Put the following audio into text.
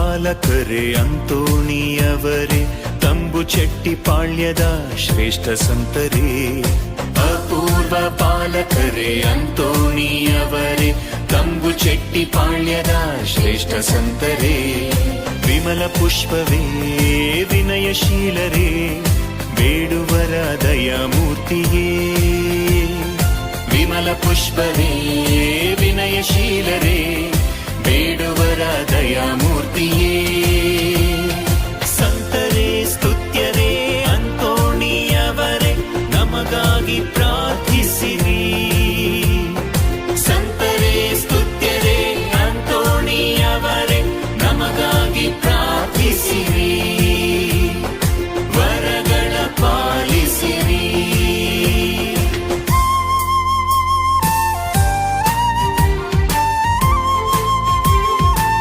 ಪಾಲಕರೇ ಅಂತೋಣಿಯವರೇ, ತಂಬುಚೆಟ್ಟಿಪಾಳ್ಯದ ಶ್ರೇಷ್ಠ ಸಂತರೇ. ಅಪೂರ್ವ ಪಾಲಕರೇ ಅಂತೋಣಿಯವರೇ, ತಂಬುಚೆಟ್ಟಿಪಾಳ್ಯದ ಶ್ರೇಷ್ಠ ಸಂತರೇ. ವಿಮಲ ಪುಷ್ಪವೇ ವಿನಯಶೀಲರೇ, ಬೇಡುವರ ದಯಾಮೂರ್ತಿಯೇ. ವಿಮಲ ಪುಷ್ಪವೇ ವಿನಯಶೀಲರೇ, ಬೇಡುವರ ದಯಾಮೂರ್ತಿಯೇ.